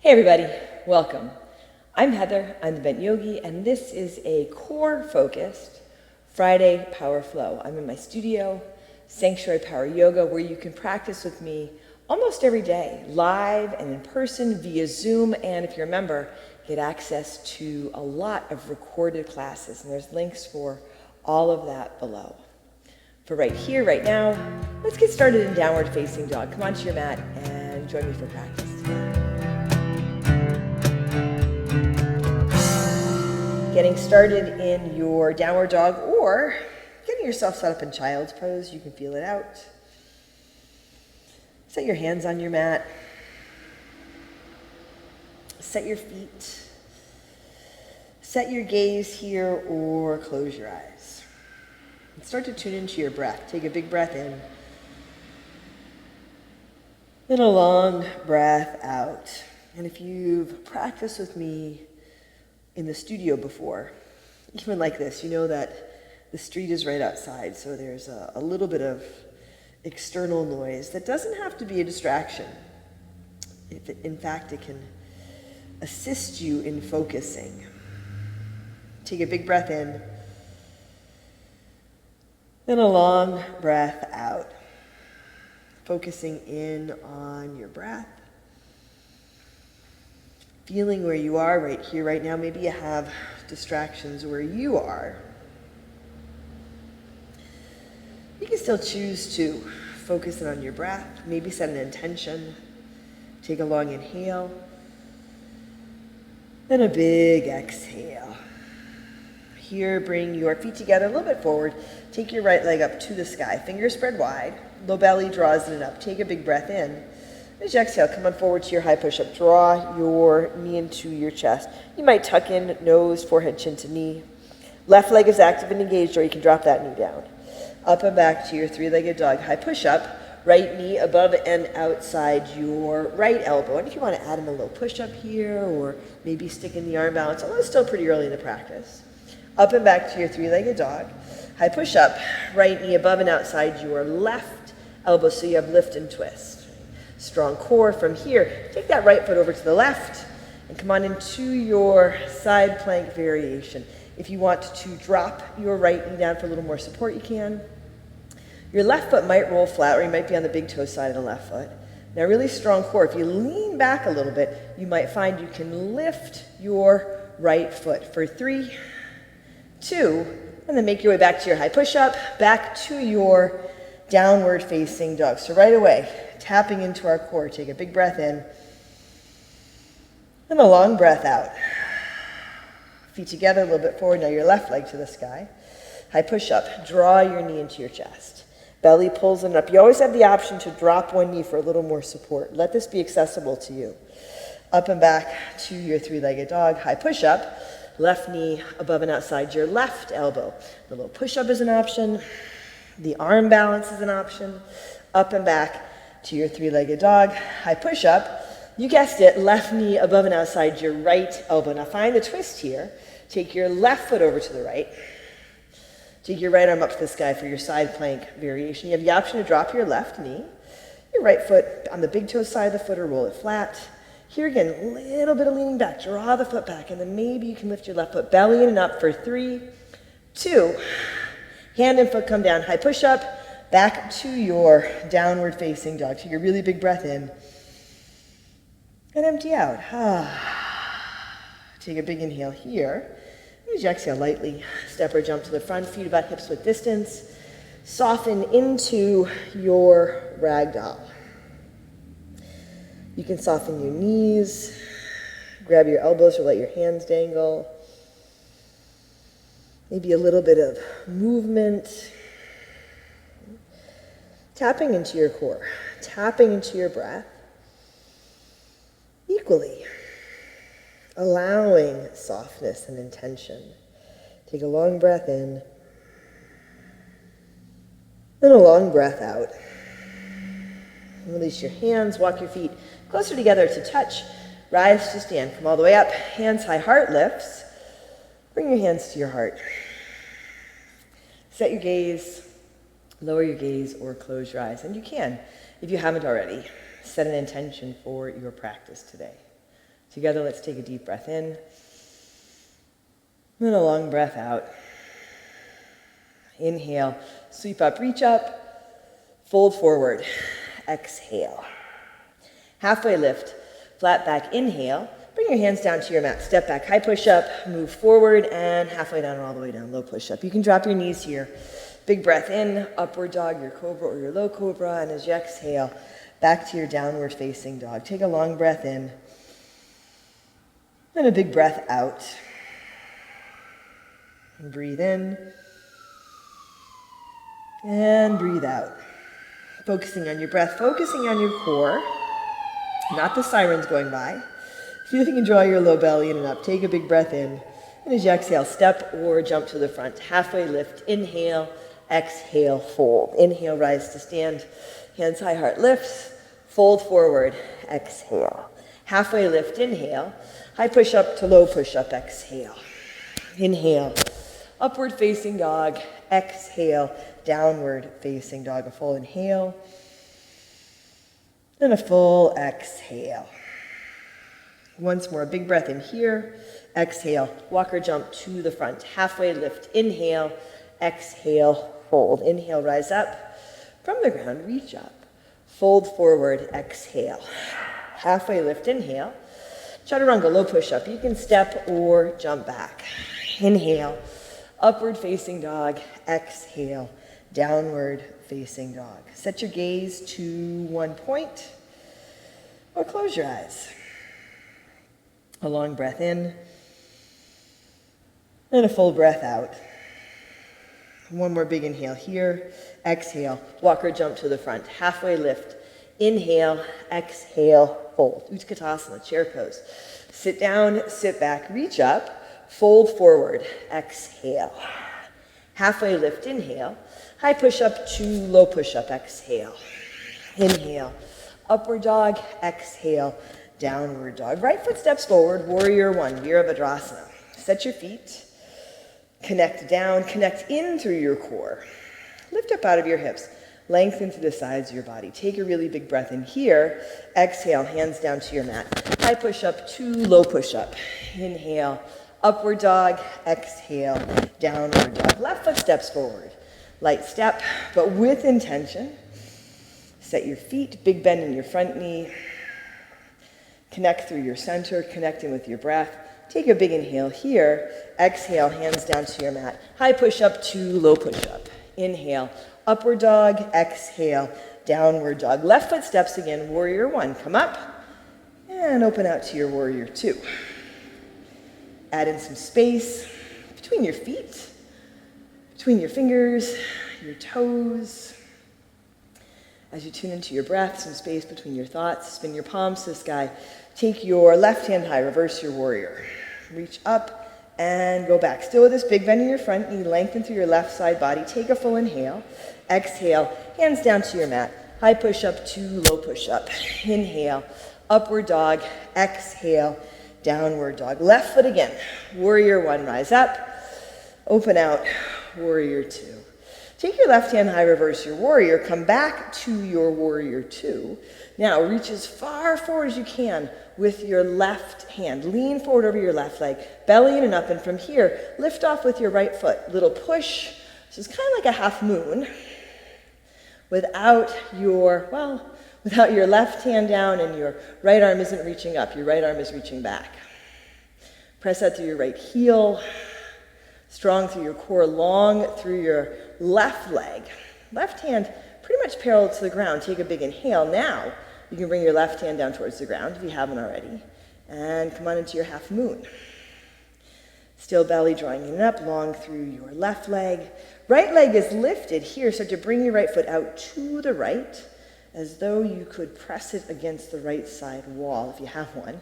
Hey everybody, welcome. I'm Heather, I'm the Bent Yogi, and this is a core-focused Friday Power Flow. I'm in my studio, Sanctuary Power Yoga, where you can practice with me almost every day, live and in person via Zoom, and if you're a member, get access to a lot of recorded classes, and there's links for all of that below. For right here, right now, let's get started in Downward Facing Dog. Come onto your mat and join me for practice today. Getting started in your downward dog or getting yourself set up in child's pose. You can feel it out. Set your hands on your mat. Set your feet. Set your gaze here or close your eyes. And start to tune into your breath. Take a big breath in. Then a long breath out. And if you've practiced with me in the studio before, even like this, you know that the street is right outside, so there's a little bit of external noise that doesn't have to be a distraction. In fact, it can assist you in focusing. Take a big breath in, then a long breath out, focusing in on your breath. Feeling where you are right here, right now. Maybe you have distractions where you are. You can still choose to focus in on your breath. Maybe set an intention. Take a long inhale. Then a big exhale. Here, bring your feet together a little bit forward. Take your right leg up to the sky. Fingers spread wide. Low belly draws it up. Take a big breath in. As you exhale, come on forward to your high push-up. Draw your knee into your chest. You might tuck in nose, forehead, chin to knee. Left leg is active and engaged, or you can drop that knee down. Up and back to your three-legged dog. High push-up. Right knee above and outside your right elbow. And if you want to add in a little push-up here, or maybe stick in the arm balance, although it's still pretty early in the practice. Up and back to your three-legged dog. High push-up. Right knee above and outside your left elbow, so you have lift and twist. Strong core from here. Take that right foot over to the left and come on into your side plank variation. If you want to drop your right knee down for a little more support, you can. Your left foot might roll flat, or you might be on the big toe side of the left foot. Now, really strong core. If you lean back a little bit, you might find you can lift your right foot for 3, 2, and then make your way back to your high push-up, back to your downward facing dog. So right away, tapping into our core. Take a big breath in and a long breath out. Feet together a little bit forward. Now your left leg to the sky. High push-up. Draw your knee into your chest. Belly pulls in up. You always have the option to drop one knee for a little more support. Let this be accessible to you. Up and back to your three-legged dog. High push-up. Left knee above and outside your left elbow. The little push-up is an option. The arm balance is an option. Up and back to your three-legged dog. High push-up. You guessed it, left knee above and outside your right elbow. Now find the twist here. Take your left foot over to the right. Take your right arm up to the sky for your side plank variation. You have the option to drop your left knee, your right foot on the big toe side of the foot, or roll it flat. Here again, a little bit of leaning back. Draw the foot back, and then maybe you can lift your left foot belly in and up for 3, 2. Hand and foot come down. High push-up. Back to your downward facing dog. Take a really big breath in and empty out. Take a big inhale here. As you exhale lightly, step or jump to the front, feet about hips width distance. Soften into your ragdoll. You can soften your knees, grab your elbows or let your hands dangle. Maybe a little bit of movement. Tapping into your core, tapping into your breath, equally allowing softness and intention. Take a long breath in, then a long breath out. Release your hands, walk your feet closer together to touch, rise to stand. Come all the way up, hands high, heart lifts. Bring your hands to your heart. Set your gaze. Lower your gaze or close your eyes. And you can, if you haven't already, set an intention for your practice today. Together, let's take a deep breath in. And a long breath out. Inhale, sweep up, reach up, fold forward. Exhale. Halfway lift, flat back, inhale. Bring your hands down to your mat. Step back, high push-up, move forward, and halfway down or all the way down, low push-up. You can drop your knees here. Big breath in, upward dog, your cobra or your low cobra, and as you exhale, back to your downward facing dog. Take a long breath in, and a big breath out. And breathe in, and breathe out. Focusing on your breath, focusing on your core, not the sirens going by. See if you can draw your low belly in and up. Take a big breath in. And as you exhale, step or jump to the front. Halfway lift. Inhale, exhale, fold. Inhale, rise to stand. Hands high, heart lifts. Fold forward, exhale. Halfway lift, inhale. High push up to low push up, exhale. Inhale, upward facing dog. Exhale, downward facing dog. A full inhale. And a full exhale. Once more, a big breath in here. Exhale, walk or jump to the front. Halfway lift, inhale, exhale, fold. Inhale, rise up from the ground, reach up. Fold forward, exhale. Halfway lift, inhale. Chaturanga, low push-up. You can step or jump back. Inhale, upward facing dog. Exhale, downward facing dog. Set your gaze to one point or close your eyes. A long breath in and a full breath out. One more big inhale here. Exhale, walk or jump to the front. Halfway lift. Inhale, exhale, fold. Utkatasana, chair pose. Sit down, sit back, reach up, fold forward, exhale. Halfway lift, inhale. High push up to low push up, exhale. Inhale, upward dog, exhale, downward dog. Right foot steps forward, warrior one, Virabhadrasana. Set your feet, connect down, connect in through your core. Lift up out of your hips, lengthen to the sides of your body. Take a really big breath in here. Exhale, hands down to your mat. High push up to low push up. Inhale, upward dog, exhale, downward dog. Left foot steps forward. Light step, but with intention. Set your feet, big bend in your front knee. Connect through your center, connecting with your breath. Take a big inhale here. Exhale, hands down to your mat. High push up to low push up. Inhale, upward dog. Exhale, downward dog. Left foot steps again, warrior one. Come up and open out to your warrior two. Add in some space between your feet, between your fingers, your toes. As you tune into your breath, some space between your thoughts. Spin your palms to the sky. Take your left hand high, reverse your warrior. Reach up and go back. Still with this big bend in your front knee, lengthen through your left side body. Take a full inhale. Exhale, hands down to your mat. High push up to low push up. Inhale, upward dog. Exhale, downward dog. Left foot again. Warrior one, rise up. Open out, warrior two. Take your left hand high, reverse your warrior. Come back to your warrior two. Now reach as far forward as you can with your left hand. Lean forward over your left leg, belly in and up, and from here, lift off with your right foot. Little push. This is kind of like a half moon without your left hand down and your right arm isn't reaching up. Your right arm is reaching back. Press out through your right heel, strong through your core, long through your left leg. Left hand pretty much parallel to the ground. Take a big inhale. Now you can bring your left hand down towards the ground if you haven't already. And come on into your half moon. Still belly drawing in and up, long through your left leg. Right leg is lifted here. Start to bring your right foot out to the right as though you could press it against the right side wall if you have one.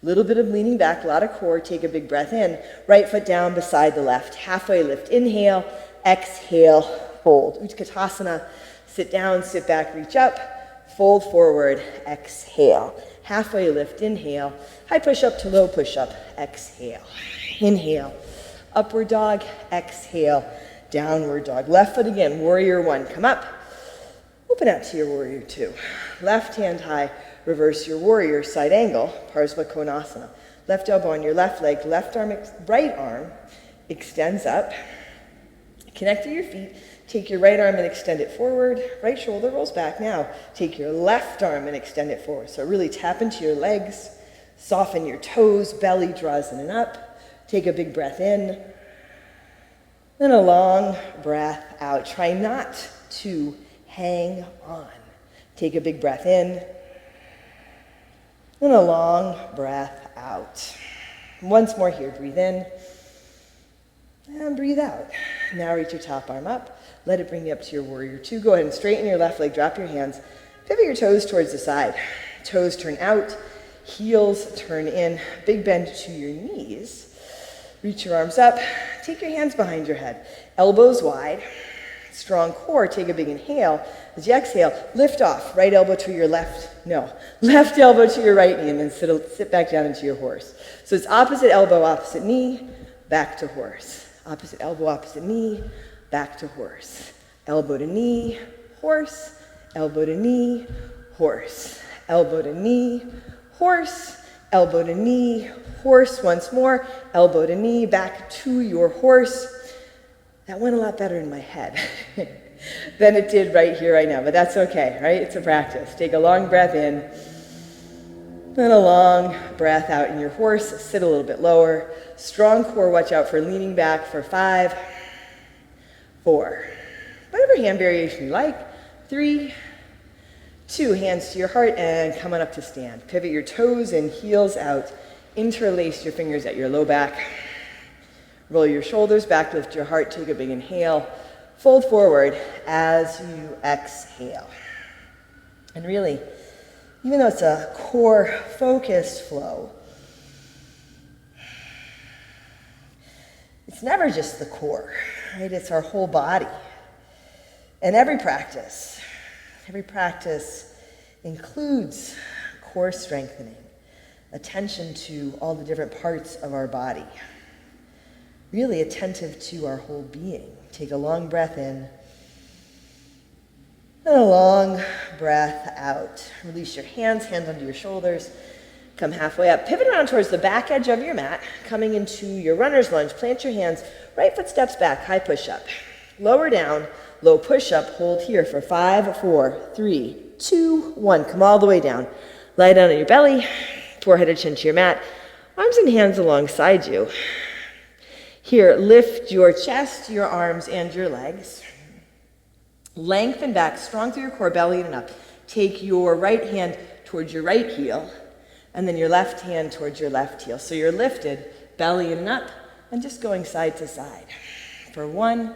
Little bit of leaning back, a lot of core. Take a big breath in. Right foot down beside the left. Halfway lift. Inhale, exhale, fold. Utkatasana. Sit down, sit back, reach up. Fold forward, exhale. Halfway lift, inhale. High push up to low push up, exhale. Inhale, upward dog, exhale, downward dog. Left foot again, warrior one. Come up. Open out to your warrior two. Left hand high, reverse your warrior, side angle, Parsva Konasana. Left elbow on your left leg, right arm extends up. Connect to your feet. Take your right arm and extend it forward. Right shoulder rolls back. Now, take your left arm and extend it forward. So really tap into your legs. Soften your toes. Belly draws in and up. Take a big breath in. Then a long breath out. Try not to hang on. Take a big breath in. Then a long breath out. Once more here. Breathe in. And breathe out. Now reach your top arm up. Let it bring you up to your warrior two. Go ahead and straighten your left leg. Drop your hands. Pivot your toes towards the side. Toes turn out. Heels turn in. Big bend to your knees. Reach your arms up. Take your hands behind your head. Elbows wide. Strong core. Take a big inhale. As you exhale, lift off. Right elbow to your left. No. Left elbow to your right knee. And then sit back down into your horse. So it's opposite elbow, opposite knee. Back to horse. Opposite elbow, opposite knee, back to horse. Elbow to knee, horse. Elbow to knee, horse. Elbow to knee, horse. Elbow to knee, horse. Once more, elbow to knee, back to your horse. That went a lot better in my head than it did right here, right now, but that's okay, right? It's a practice. Take a long breath in, then a long breath out in your horse. Sit a little bit lower. Strong core, watch out for leaning back for 5, 4. Whatever hand variation you like. 3, 2, hands to your heart and come on up to stand. Pivot your toes and heels out. Interlace your fingers at your low back. Roll your shoulders back, lift your heart, take a big inhale. Fold forward as you exhale. And really, even though it's a core-focused flow, it's never just the core, right? It's our whole body. And every practice includes core strengthening, attention to all the different parts of our body, really attentive to our whole being. Take a long breath in, and a long breath out. Release your hands under your shoulders. Come halfway up. Pivot around towards the back edge of your mat, coming into your runner's lunge. Plant your hands, right foot steps back, high push-up. Lower down, low push-up. Hold here for 5, 4, 3, 2, 1. Come all the way down. Lie down on your belly, forehead or chin to your mat. Arms and hands alongside you. Here, lift your chest, your arms, and your legs. Lengthen back, strong through your core, belly in and up. Take your right hand towards your right heel, and then your left hand towards your left heel. So you're lifted, belly in and up, and just going side to side. For 1,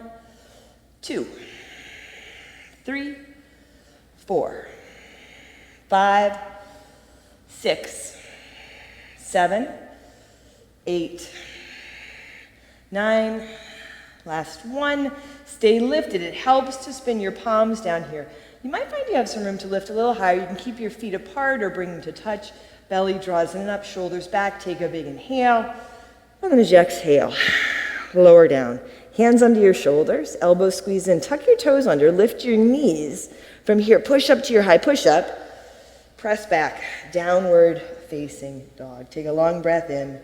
2, 3, 4, 5, 6, 7, 8, 9, last one. Stay lifted. It helps to spin your palms down here. You might find you have some room to lift a little higher. You can keep your feet apart or bring them to touch. Belly draws in and up, shoulders back. Take a big inhale. And then as you exhale, lower down. Hands under your shoulders, elbows squeeze in. Tuck your toes under. Lift your knees. From here, push up to your high push-up. Press back, downward facing dog. Take a long breath in.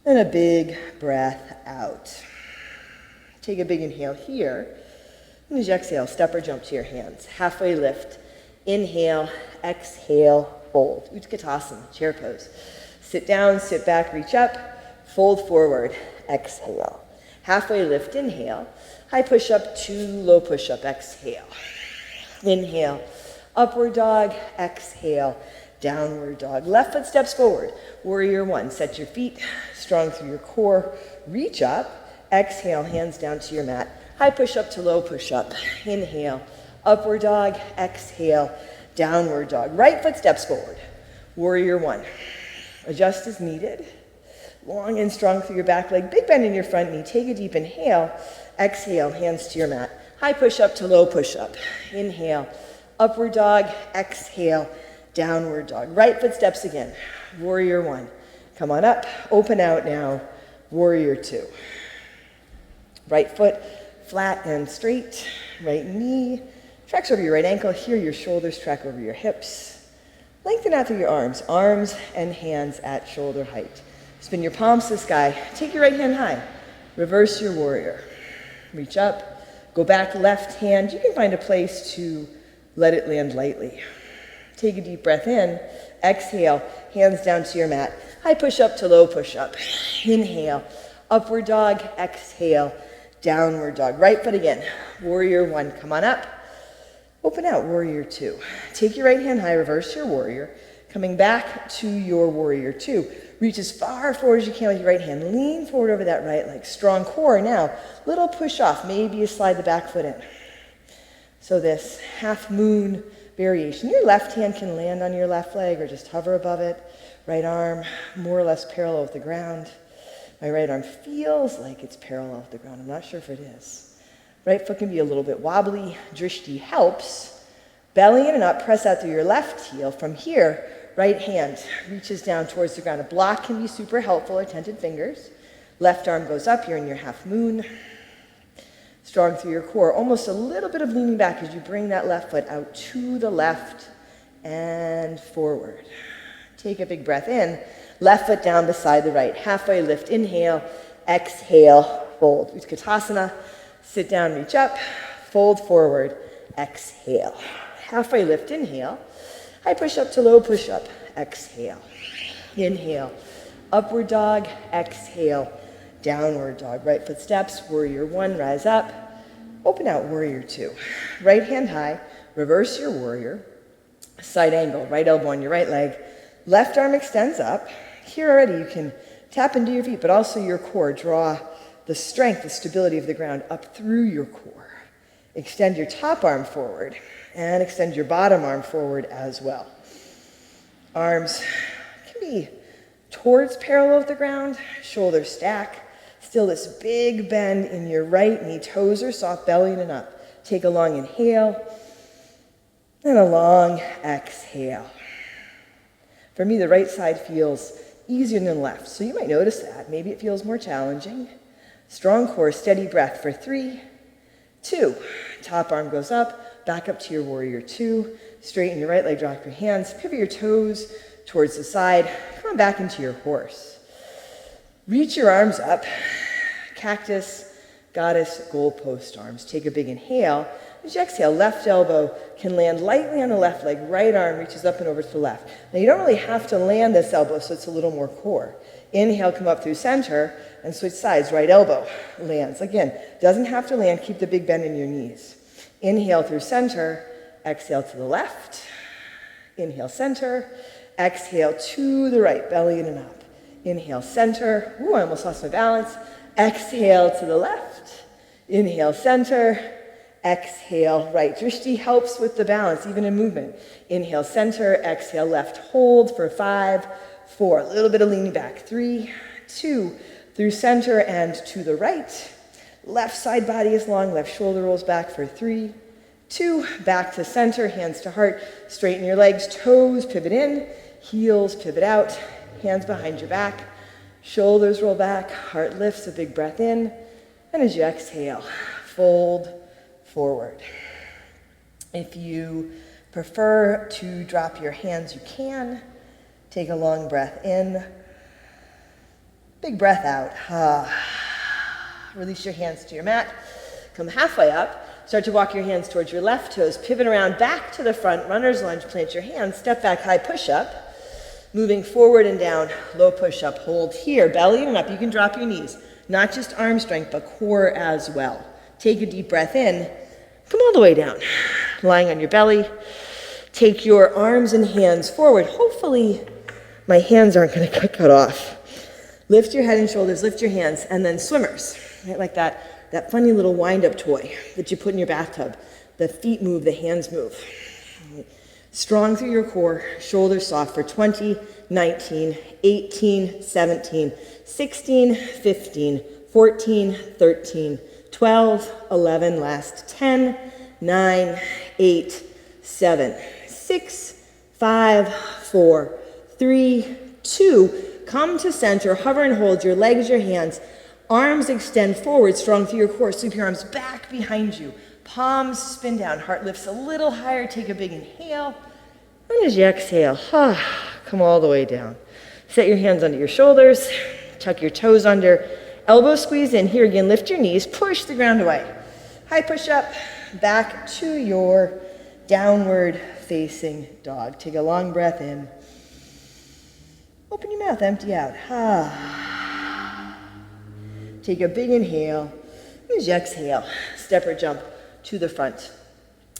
And a big breath out. Take a big inhale here. And as you exhale, step or jump to your hands. Halfway lift. Inhale, exhale, fold. Utkatasana, chair pose. Sit down, sit back, reach up. Fold forward, exhale. Halfway lift, inhale. High push-up to low push-up, exhale. Inhale, upward dog, exhale. Downward dog. Left foot steps forward. Warrior 1. Set your feet strong through your core. Reach up. Exhale, hands down to your mat. High push-up to low push-up. Inhale, upward dog. Exhale, downward dog. Right foot steps forward. Warrior 1. Adjust as needed. Long and strong through your back leg. Big bend in your front knee. Take a deep inhale. Exhale, hands to your mat. High push-up to low push-up. Inhale, upward dog. Exhale, downward dog. Right foot steps again. Warrior 1. Come on up. Open out now. Warrior 2. Right foot flat and straight. Right knee Tracks over your right ankle. Here, your shoulders track over your hips. Lengthen out through your arms and hands at shoulder height. Spin your palms to the sky. Take your right hand high. Reverse your warrior. Reach up. Go back, left hand. You can find a place to let it land lightly. Take a deep breath in. Exhale, hands down to your mat. High push-up to low push-up. Inhale, upward dog. Exhale, downward dog. Right foot again. Warrior one, come on up. Open out, warrior two. Take your right hand high, reverse your warrior. Coming back to your warrior two. Reach as far forward as you can with your right hand. Lean forward over that right leg. Strong core now. Little push off. Maybe you slide the back foot in. So this half moon variation. Your left hand can land on your left leg or just hover above it. Right arm more or less parallel with the ground. My right arm feels like it's parallel with the ground. I'm not sure if it is. Right foot can be a little bit wobbly. Drishti helps. Belly in and up, press out through your left heel. From here, right hand reaches down towards the ground. A block can be super helpful, or tented fingers. Left arm goes up, you're in your half moon. Strong through your core. Almost a little bit of leaning back as you bring that left foot out to the left and forward. Take a big breath in. Left foot down beside the right. Halfway lift, inhale, exhale, fold. Utkatasana. Sit down, reach up, fold forward, exhale. Halfway lift, inhale. High push-up to low push-up, exhale. Inhale, upward dog, exhale, downward dog. Right foot steps, warrior one, rise up. Open out, warrior two. Right hand high, reverse your warrior. Side angle, right elbow on your right leg. Left arm extends up. Here already you can tap into your feet, but also your core. Draw the strength, the stability of the ground up through your core. Extend your top arm forward and extend your bottom arm forward as well. Arms can be towards parallel with the ground, shoulders stack. Still this big bend in your right knee, toes are soft, belly in and up. Take a long inhale and a long exhale. For me, the right side feels easier than the left, so you might notice that. Maybe it feels more challenging. Strong core, steady breath for 3, 2. Top arm goes up, back up to your warrior two. Straighten your right leg, drop your hands, pivot your toes towards the side. Come on back into your horse. Reach your arms up, cactus, goddess, goalpost arms. Take a big inhale. As you exhale, left elbow can land lightly on the left leg. Right arm reaches up and over to the left. Now you don't really have to land this elbow, so it's a little more core. Inhale, come up through center and switch sides. Right elbow lands. Again, doesn't have to land. Keep the big bend in your knees. Inhale through center. Exhale to the left. Inhale, center. Exhale to the right. Belly in and up. Inhale, center. Ooh, I almost lost my balance. Exhale to the left. Inhale, center. Exhale, right. Drishti helps with the balance, even in movement. Inhale, center. Exhale, left. Hold for 5, 4. A little bit of leaning back. 3, 2. Through center and to the right. Left side body is long. Left shoulder rolls back for 3, 2. Back to center. Hands to heart. Straighten your legs. Toes pivot in. Heels pivot out. Hands behind your back. Shoulders roll back. Heart lifts. A big breath in. And as you exhale, fold forward. If you prefer to drop your hands, you can. Take a long breath in. Big breath out. Release your hands to your mat. Come halfway up. Start to walk your hands towards your left toes. Pivot around back to the front. Runner's lunge. Plant your hands. Step back, high push-up. Moving forward and down. Low push-up. Hold here. Belly in and up. You can drop your knees. Not just arm strength, but core as well. Take a deep breath in. Come all the way down. Lying on your belly. Take your arms and hands forward. Hopefully, my hands aren't going to get cut off. Lift your head and shoulders, lift your hands, and then swimmers. Right? Like that funny little wind-up toy that you put in your bathtub. The feet move, the hands move. Strong through your core, shoulders soft for 20, 19, 18, 17, 16, 15, 14, 13, 12, 11, last 10, 9, 8, 7, 6, 5, 4, 3, 2. Come to center, hover and hold your legs, your hands. Arms extend forward, strong through your core. Sweep your arms back behind you. Palms spin down, heart lifts a little higher. Take a big inhale. And as you exhale, come all the way down. Set your hands under your shoulders, tuck your toes under, elbow squeeze in. Here again, lift your knees, push the ground away. High push up, back to your downward facing dog. Take a long breath in. Open your mouth, empty out. Take a big inhale. As you exhale, step or jump to the front.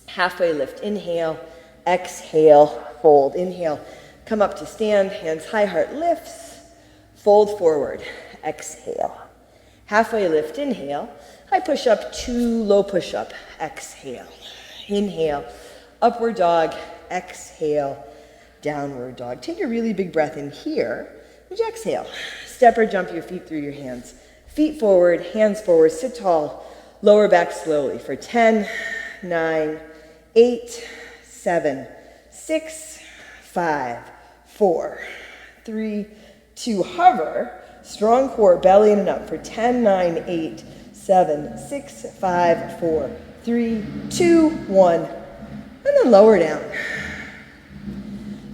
Halfway lift, inhale, exhale, fold. Inhale, come up to stand, hands high, heart lifts, fold forward, exhale. Halfway lift, inhale, high push up to low push up, exhale. Inhale, upward dog, exhale, downward dog. Take a really big breath in here. As you exhale, step or jump your feet through your hands. Feet forward, hands forward, sit tall, lower back slowly for 10, 9, 8, 7, 6, 5, 4, 3, 2. Hover, strong core, belly in and up for 10, 9, 8, 7, 6, 5, 4, 3, 2, 1. And then lower down.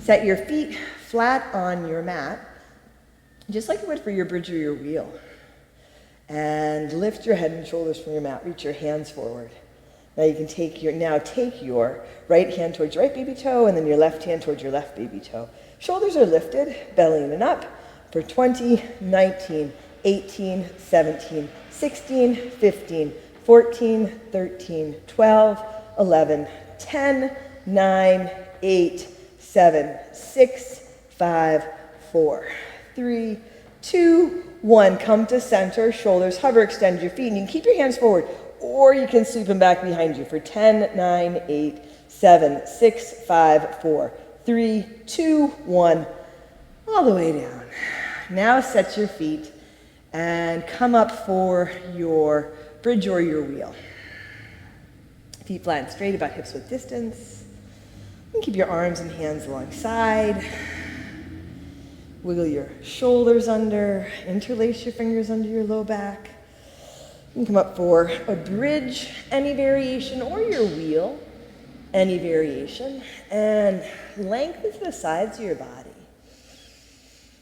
Set your feet flat on your mat, just like you would for your bridge or your wheel. And lift your head and shoulders from your mat. Reach your hands forward. Now you can take your right hand towards your right baby toe and then your left hand towards your left baby toe. Shoulders are lifted, belly in and up for 20, 19, 18, 17, 16, 15, 14, 13, 12, 11, 10, 9, 8, 7, 6, 5, 4, 3, 2, 1. Come to center, shoulders hover, extend your feet, and you can keep your hands forward, or you can sweep them back behind you for 10, 9, 8, 7, 6, 5, 4, 3, 2, 1, all the way down. Now set your feet and come up for your bridge or your wheel. Feet flat and straight, about hips width distance. And keep your arms and hands alongside. Wiggle your shoulders under, interlace your fingers under your low back. You can come up for a bridge, any variation, or your wheel, any variation, and lengthen to the sides of your body.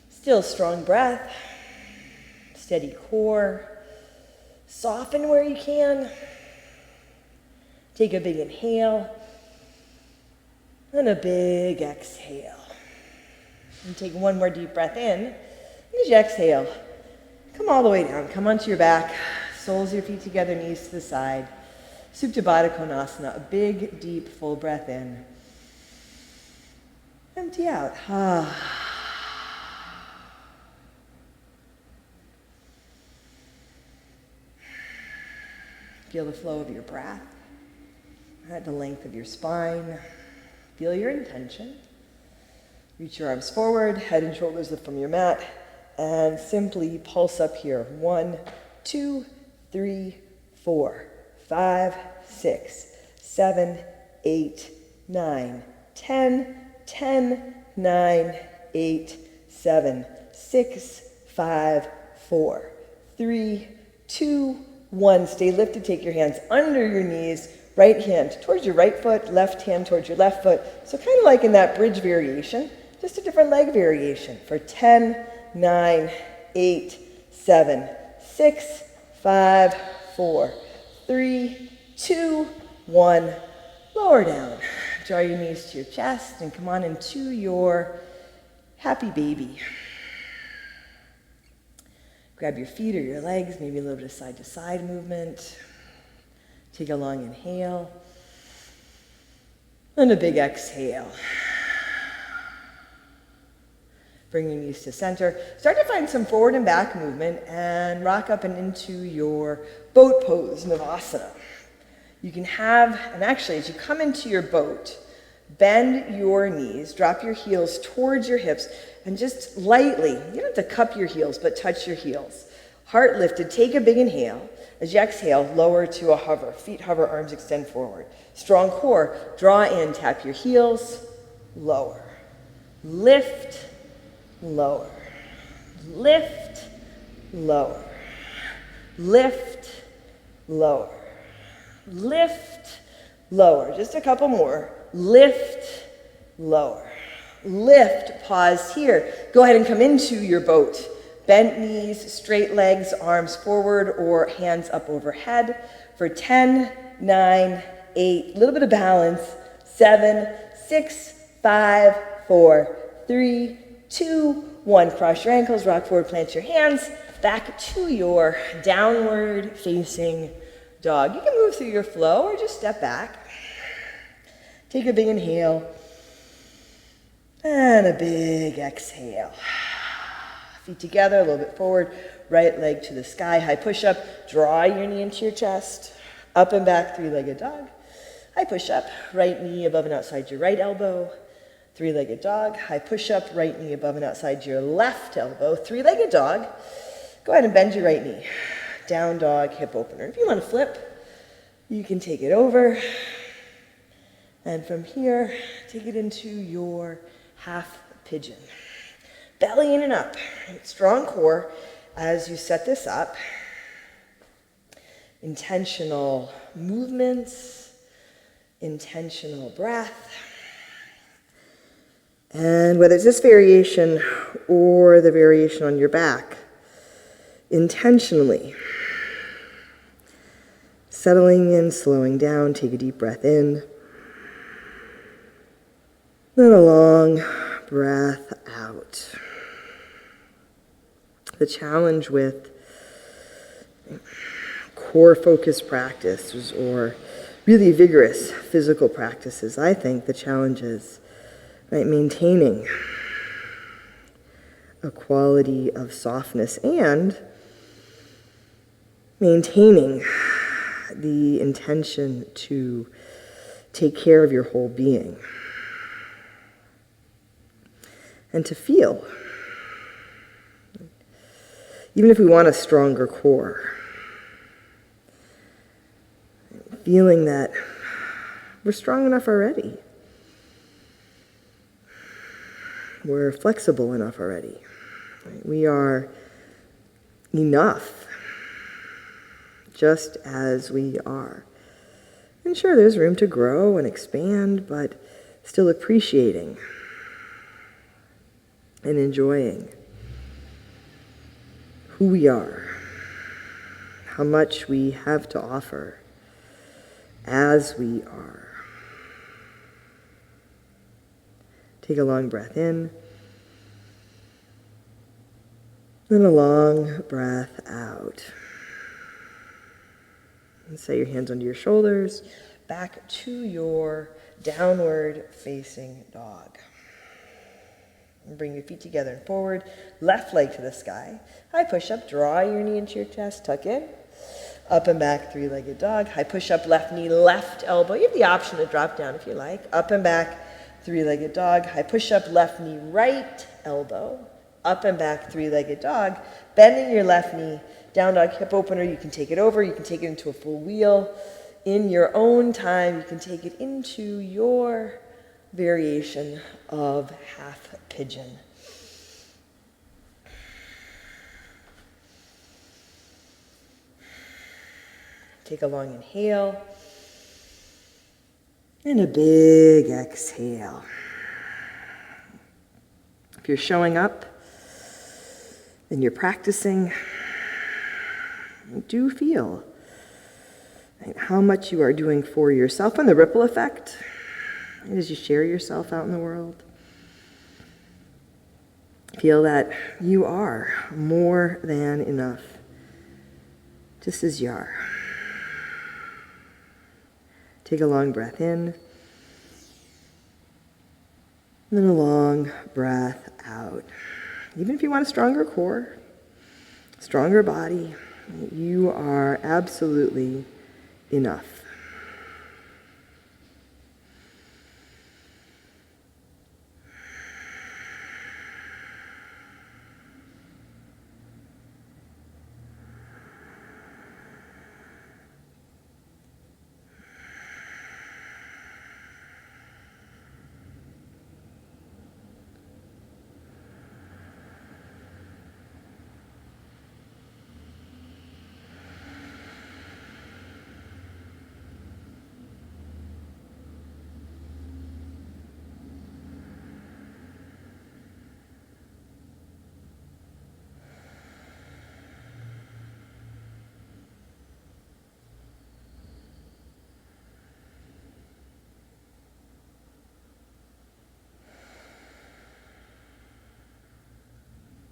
Still strong breath, steady core, soften where you can. Take a big inhale, and a big exhale. And take one more deep breath in. As you exhale, come all the way down. Come onto your back, soles of your feet together, knees to the side. Supta Baddha Konasana, a big, deep, full breath in. Empty out. Feel the flow of your breath at the length of your spine. Feel your intention. Reach your arms forward, head and shoulders lift from your mat, and simply pulse up here. 1, 2, 3, 4, 5, 6, 7, 8, 9, 10, 10, 9, 8, 7, 6, 5, 4, 3, 2, 1. Stay lifted, take your hands under your knees, right hand towards your right foot, left hand towards your left foot. So kind of like in that bridge variation, just a different leg variation for 10, 9, 8, 7, 6, 5, 4, 3, 2, 1. Lower down. Draw your knees to your chest and come on into your happy baby. Grab your feet or your legs, maybe a little bit of side-to-side movement. Take a long inhale and a big exhale. Bring your knees to center. Start to find some forward and back movement and rock up and into your boat pose, Navasana. You can have, and actually as you come into your boat, bend your knees, drop your heels towards your hips, and just lightly, you don't have to cup your heels, but touch your heels. Heart lifted, take a big inhale. As you exhale, lower to a hover. Feet hover, arms extend forward. Strong core, draw in, tap your heels, lower. Lift, lower. Lift, lower. Lift, lower. Lift, lower. Just a couple more. Lift, lower. Lift, pause here. Go ahead and come into your boat. Bent knees, straight legs, arms forward or hands up overhead for 10, 9, 8, a little bit of balance, 7, 6, 5, 4, 3, 2, 1. Cross your ankles, rock forward, plant your hands, back to your downward facing dog. You can move through your flow or just step back. Take a big inhale and a big exhale. Feet together, a little bit forward, right leg to the sky, high push-up, draw your knee into your chest, up and back, three-legged dog, high push-up, right knee above and outside your right elbow, three-legged dog, high push-up, right knee above and outside your left elbow, three-legged dog, go ahead and bend your right knee, down dog, hip opener. If you want to flip, you can take it over, and from here, take it into your half pigeon. Belly in and up, strong core as you set this up. Intentional movements, intentional breath. And whether it's this variation or the variation on your back, intentionally settling in, slowing down, take a deep breath in. Then a long breath out. The challenge with core focused practices or really vigorous physical practices, I think the challenge is maintaining a quality of softness and maintaining the intention to take care of your whole being and to feel. Even if we want a stronger core, feeling that we're strong enough already. We're flexible enough already. We are enough, just as we are. And sure, there's room to grow and expand, but still appreciating and enjoying who we are, how much we have to offer as we are. Take a long breath in, then a long breath out. And set your hands under your shoulders, back to your downward facing dog. And bring your feet together and forward, left leg to the sky. High push-up, draw your knee into your chest, tuck in. Up and back, three-legged dog. High push-up, left knee, left elbow. You have the option to drop down if you like. Up and back, three-legged dog. High push-up, left knee, right elbow. Up and back, three-legged dog. Bending your left knee, down dog, hip opener. You can take it over. You can take it into a full wheel. In your own time, you can take it into your variation of half pigeon. Take a long inhale and a big exhale. If you're showing up and you're practicing, do feel how much you are doing for yourself and the ripple effect as you share yourself out in the world. Feel that you are more than enough, just as you are. Take a long breath in, and then a long breath out. Even if you want a stronger core, stronger body, you are absolutely enough.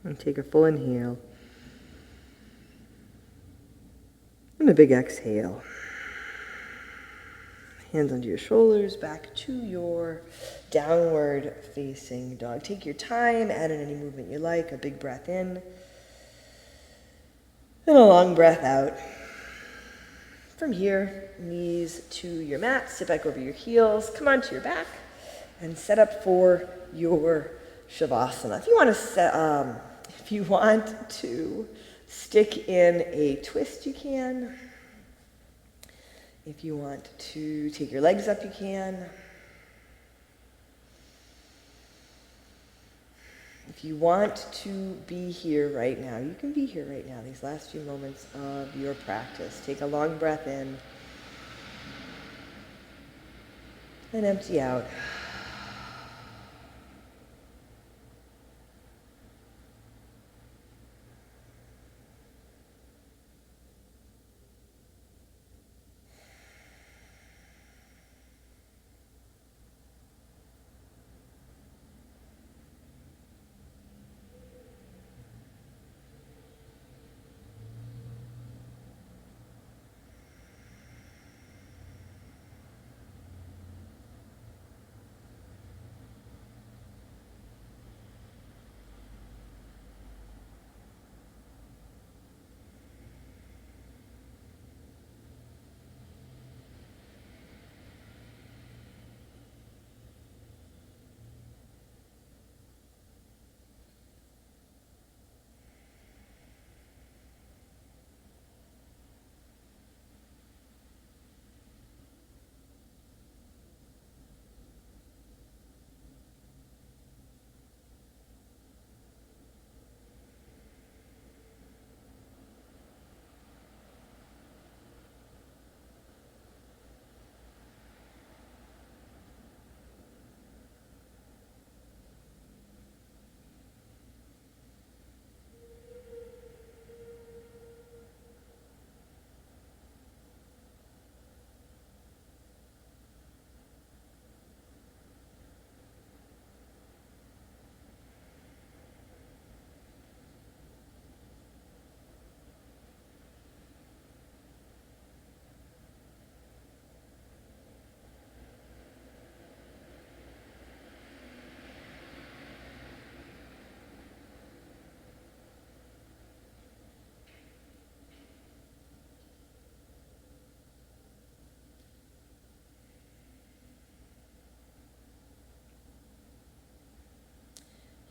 And take a full inhale. And a big exhale. Hands onto your shoulders, back to your downward facing dog. Take your time, add in any movement you like. A big breath in. And a long breath out. From here, knees to your mat, sit back over your heels, come onto your back, and set up for your Shavasana. If you want to stick in a twist, you can. If you want to take your legs up, you can. If you want to be here right now, you can be here right now, these last few moments of your practice. Take a long breath in and empty out.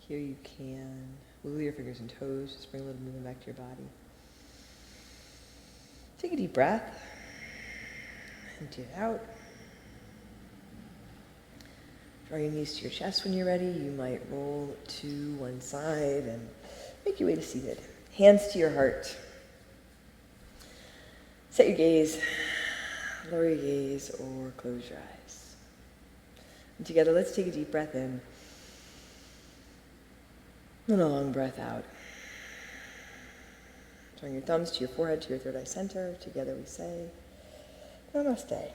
Here you can wiggle your fingers and toes, just bring a little movement back to your body. Take a deep breath, empty it out. Draw your knees to your chest when you're ready. You might roll to one side and make your way to seated. Hands to your heart. Set your gaze, lower your gaze, or close your eyes. And together, let's take a deep breath in. And a long breath out. Drawing your thumbs to your forehead, to your third eye center. Together we say, Namaste.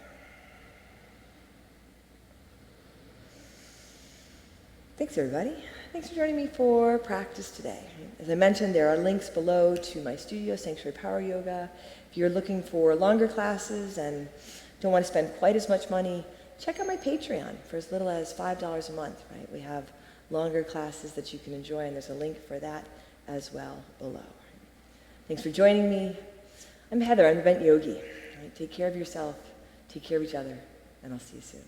Thanks, everybody. Thanks for joining me for practice today. As I mentioned, there are links below to my studio, Sanctuary Power Yoga. If you're looking for longer classes and don't want to spend quite as much money, check out my Patreon for as little as $5 a month, right? We have longer classes that you can enjoy, and there's a link for that as well below. Thanks for joining me. I'm Heather. I'm Event Yogi. Right? Take care of yourself, take care of each other, and I'll see you soon.